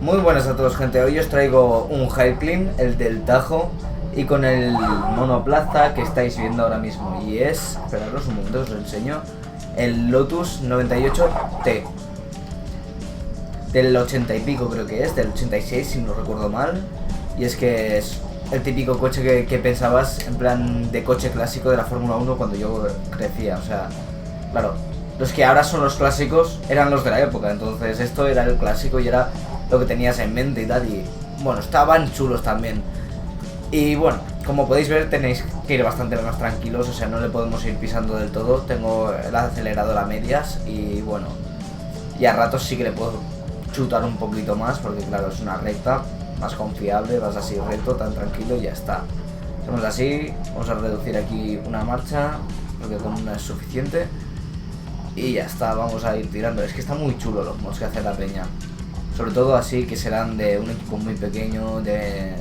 Muy buenas a todos, gente. Hoy os traigo un Highclimb, el del Tajo, y con el monoplaza que estáis viendo ahora mismo. Y es, esperaros un momento, os lo enseño, el Lotus 98T. Del 80 y pico creo que es, del 86 si no recuerdo mal. Y es que es el típico coche que pensabas en plan de coche clásico de la Fórmula 1 cuando yo crecía. O sea, claro, los que ahora son los clásicos eran los de la época. Entonces esto era el clásico y era lo que tenías en mente y tal. Y bueno, estaban chulos también. Y bueno, como podéis ver tenéis que ir bastante más tranquilos. O sea, no le podemos ir pisando del todo. Tengo el acelerador a medias y bueno, y a ratos sí que le puedo chutar un poquito más porque claro, es una recta más confiable, vas así recto, tan tranquilo y ya está. Hacemos así, vamos a reducir aquí una marcha porque con una es suficiente y ya está, vamos a ir tirando. Es que está muy chulo los mods que hace la peña, sobre todo así que serán de un equipo muy pequeño, de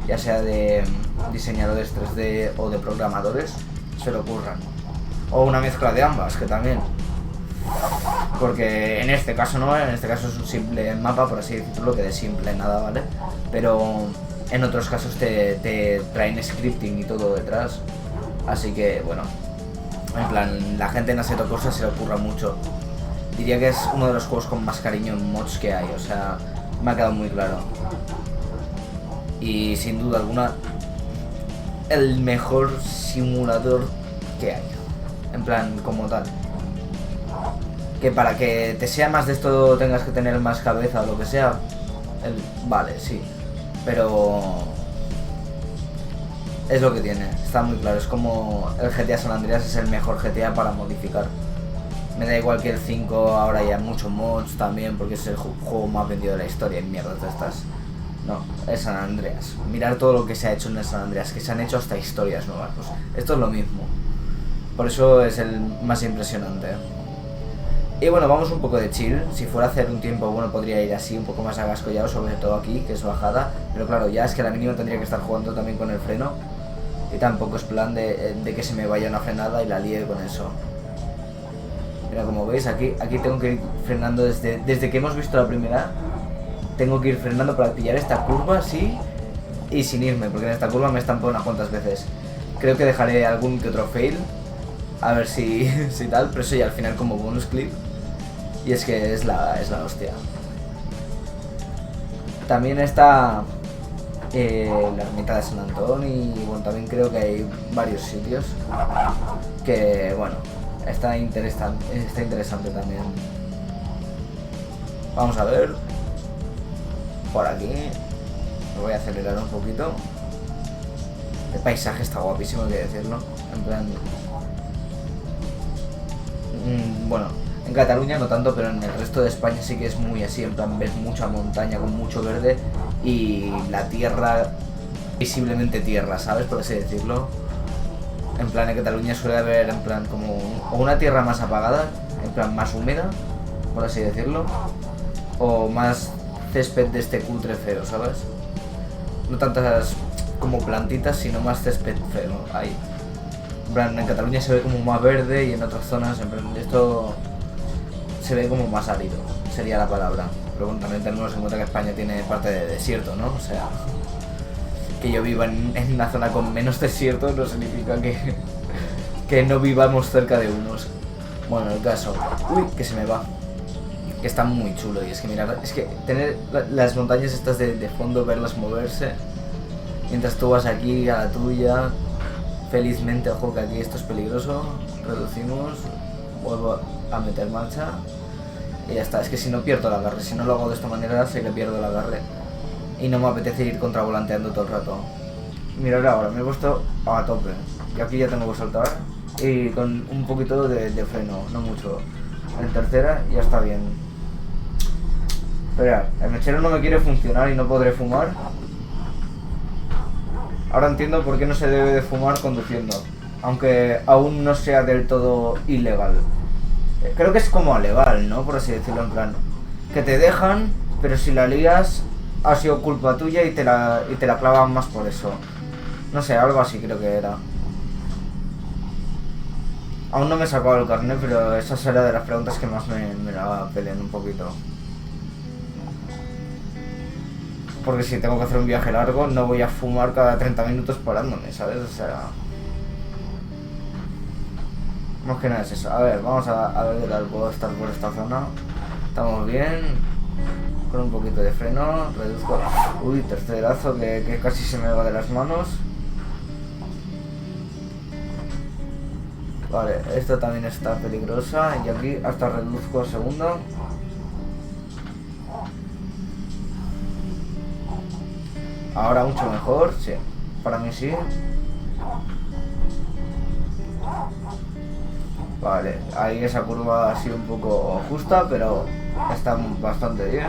ya sea de diseñadores 3D o de programadores, se lo ocurran, o una mezcla de ambas, que también. Porque en este caso no, en este caso es un simple mapa, por así decirlo, que de simple nada, ¿vale? Pero en otros casos te traen scripting y todo detrás. Así que, bueno, en plan, la gente en Assetto Corsa se le ocurra mucho. Diría que es uno de los juegos con más cariño en mods que hay, o sea, me ha quedado muy claro. Y sin duda alguna, el mejor simulador que hay, en plan, como tal. Que para que te sea más de esto tengas que tener más cabeza o lo que sea, vale, sí, pero es lo que tiene, está muy claro. Es como el GTA San Andreas es el mejor GTA para modificar. Me da igual que el 5 ahora haya muchos mods también, porque es el juego más vendido de la historia y mierdas de estas. No, es San Andreas. Mirar todo lo que se ha hecho en el San Andreas, que se han hecho hasta historias nuevas. Pues esto es lo mismo. Por eso es el más impresionante. Y bueno, vamos un poco de chill. Si fuera a hacer un tiempo, bueno, podría ir así un poco más agascollado, sobre todo aquí, que es bajada. Pero claro, ya es que a la mínima tendría que estar jugando también con el freno. Y tampoco es plan de que se me vaya una frenada y la líe con eso. Mira, como veis, aquí tengo que ir frenando desde que hemos visto la primera. Tengo que ir frenando para pillar esta curva, sí, y sin irme, porque en esta curva me he estampado unas cuantas veces. Creo que dejaré algún que otro fail, a ver si tal, pero eso ya al final como bonus clip. Y es que es la hostia. También está la ermita de San Antón y bueno, también creo que hay varios sitios que bueno, está interesante también. Vamos a ver. Por aquí. Me voy a acelerar un poquito. El paisaje está guapísimo, hay que decirlo. En plan... bueno, en Cataluña no tanto, pero en el resto de España sí que es muy así. En plan, ves mucha montaña con mucho verde y la tierra, visiblemente tierra, ¿sabes? Por así decirlo. En plan, en Cataluña suele haber en plan como una tierra más apagada, en plan más húmeda, por así decirlo, o más césped de este cutre feo, ¿sabes? No tantas como plantitas, sino más césped feo ahí. En plan, en Cataluña se ve como más verde y en otras zonas, en plan, esto se ve como más árido, sería la palabra. Pero bueno, también tenemos en cuenta que España tiene parte de desierto, ¿no? O sea, que yo viva en una zona con menos desierto no significa que no vivamos cerca de unos. Bueno, el caso... Uy, que se me va. Que está muy chulo y es que mirar, es que tener las montañas estas de fondo, verlas moverse mientras tú vas aquí a la tuya, felizmente. Ojo que aquí esto es peligroso, reducimos, vuelvo a meter marcha y ya está. Es que si no pierdo el agarre, si no lo hago de esta manera sé que pierdo el agarre y no me apetece ir contravolanteando todo el rato. Mirad ahora, me he puesto a tope y aquí ya tengo que saltar y con un poquito de freno, no mucho. En tercera ya está bien. Espera, el mechero no me quiere funcionar y no podré fumar. Ahora entiendo por qué no se debe de fumar conduciendo, aunque aún no sea del todo ilegal. Creo que es como legal, ¿no? Por así decirlo, en plan, que te dejan, pero si la lías ha sido culpa tuya y te la clavan más por eso. No sé, algo así creo que era. Aún no me he sacado el carnet, pero esa será de las preguntas que más me la pelean un poquito. Porque si tengo que hacer un viaje largo, no voy a fumar cada 30 minutos parándome, ¿sabes? O sea... Más que nada es eso. A ver, vamos a ver qué tal puedo estar por esta zona. Estamos bien. Con un poquito de freno. Reduzco... Uy, tercerazo que casi se me va de las manos. Vale, esta también está peligrosa. Y aquí hasta reduzco segundo. Ahora mucho mejor, sí. Para mí sí. Vale, ahí esa curva ha sido un poco justa, pero está bastante bien.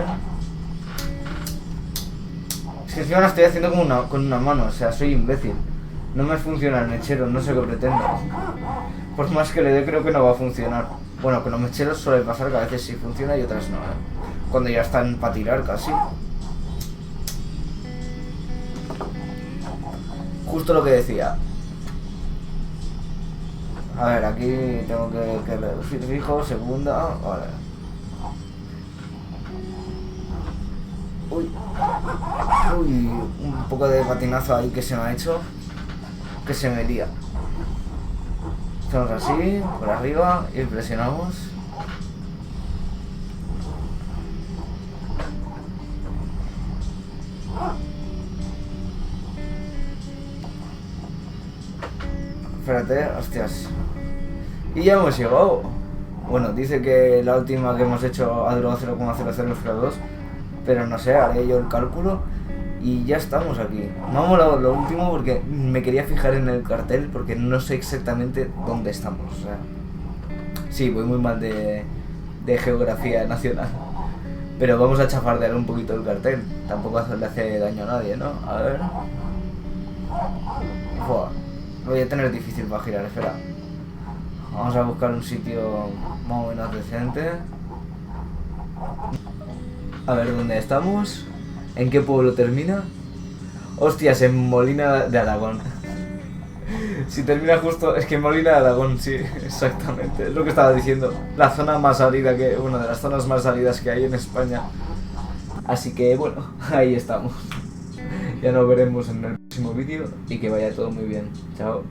Es que encima la estoy haciendo con una mano, o sea, soy imbécil. No me funciona el mechero, no sé qué pretendo. Por más que le dé, creo que no va a funcionar. Bueno, con los mecheros suele pasar que a veces sí funciona y otras no, ¿eh? Cuando ya están para tirar casi. Justo lo que decía. A ver, aquí tengo que reducir fijo, segunda, vale. Uy, un poco de patinazo ahí que se me ha hecho, que se me lía. Hacemos así, por arriba, y presionamos. Espérate, hostias. Y ya hemos llegado. Bueno, dice que la última que hemos hecho ha durado 0,0002, pero no sé, haré yo el cálculo y ya estamos aquí. Me ha molado lo último porque me quería fijar en el cartel porque no sé exactamente dónde estamos. O sea, sí, voy muy mal de geografía nacional, pero vamos a chafardear un poquito el cartel. Tampoco le hace daño a nadie, ¿no? A ver. Fua. Lo voy a tener difícil para girar, espera. Vamos a buscar un sitio más o menos decente. A ver dónde estamos. ¿En qué pueblo termina? Hostias, en Molina de Aragón. Si termina justo... Es que en Molina de Aragón, sí, exactamente. Es lo que estaba diciendo. La zona más árida que... Una de las zonas más áridas que hay en España. Así que, bueno, ahí estamos. Ya nos veremos en el próximo vídeo y que vaya todo muy bien. Chao.